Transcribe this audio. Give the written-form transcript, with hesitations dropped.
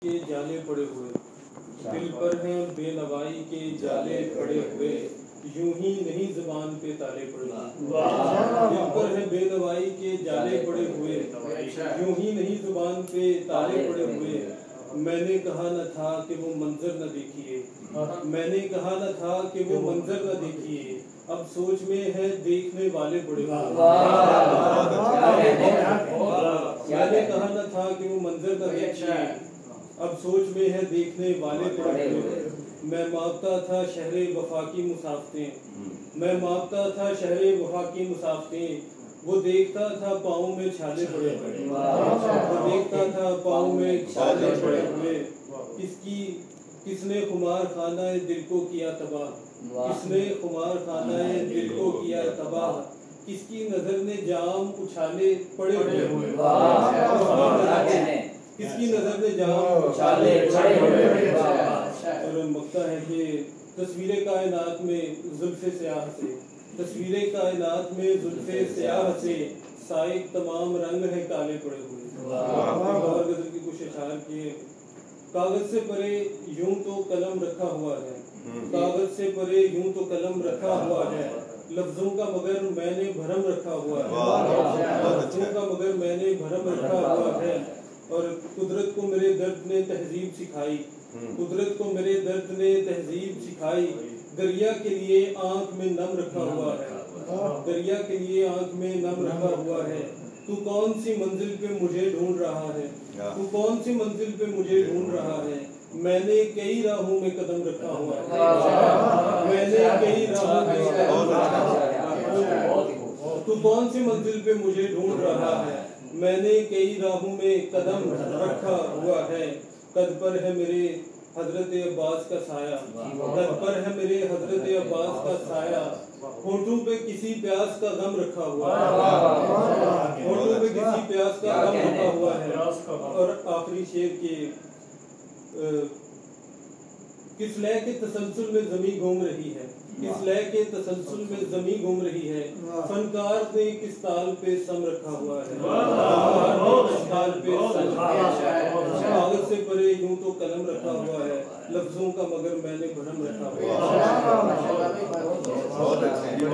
के जाले पड़े हुए, दिल पर हैं बेनवाई के जाले पड़े हुए, यूं ही नहीं ज़ुबान पे ताले पड़े हुए। दिल पर हैं बेनवाई के जाले पड़े हुए, यूं ही नहीं ज़ुबान पे ताले पड़े हुए। मैंने कहा न था कि वो मंजर न देखिए, मैंने कहा न था कि वो मंजर न देखिए, अब सोच में है देखने वाले पड़े हुए। मैंने कहा न था कि वो मंजर न देखिए, अब सोच में है देखने वाले पड़े हुए। मैं मापता था शहरे वफा की मुसाफतें, मैं मापता था शहरे वफा की मुसाफतें, वो देखता था पाँव में छाले पड़े हुए, वो देखता था पाँव में छाले पड़े हुए। किसने खुमार खाना दिल को किया तबाह, किसने खुमार खाना दिल को किया तबाह, किसकी नजर ने जाम उछाले पड़े हुए, किसकी नजर ने जाम उछाले पड़े हुए। और मकता है कि तस्वीरे कायनात में जुल्फ़े स्याह से, तस्वीरे कायनात में जुल्फ़े स्याह से, साइक तमाम रंग है काले पड़े हुए। और गज़ल की कुछ अशार किए। कागज से परे यूं तो कलम रखा हुआ है, कागज से परे यूं तो कलम रखा हुआ है, लफ्जों का मगर मैंने भरम रखा हुआ है, लफ्जों का मगर मैंने भरम रखा हुआ है। और कुदरत को मेरे दर्द ने तहजीब सिखाई, कुदरत को मेरे दर्द ने तहजीब सिखाई, दरिया के लिए आंख में नम रखा हुआ है, दरिया के लिए आंख में नम रखा हुआ है। तू कौन सी मंजिल पे मुझे ढूंढ रहा है, तू कौन सी मंजिल पे मुझे ढूंढ रहा है, मैंने कई राहों में कदम रखा हुआ है, मैंने कई राहों में कदम रखा हुआ है। तू कौन सी मंजिल पे मुझे ढूंढ रहा है, मैंने कई राहों में कदम रखा हुआ है। कद पर है मेरे हजरत अब्बास का साया, कद पर है मेरे हजरत अब्बास का साया, होठों पे किसी प्यास का गम रखा हुआ है, होठों पे किसी प्यास का गम रखा हुआ है। और आखिरी शेर के किस लय के तसलसल में ज़मीं घूम रही है, किस लय के तसलसल में ज़मीं घूम रही है, फनकार ने किस ताल पे सम रखा हुआ है, किस ताल पे सम कागज से परे यूं तो कलम रखा हुआ है, लफ्जों का मगर मैंने भरम रखा हुआ है।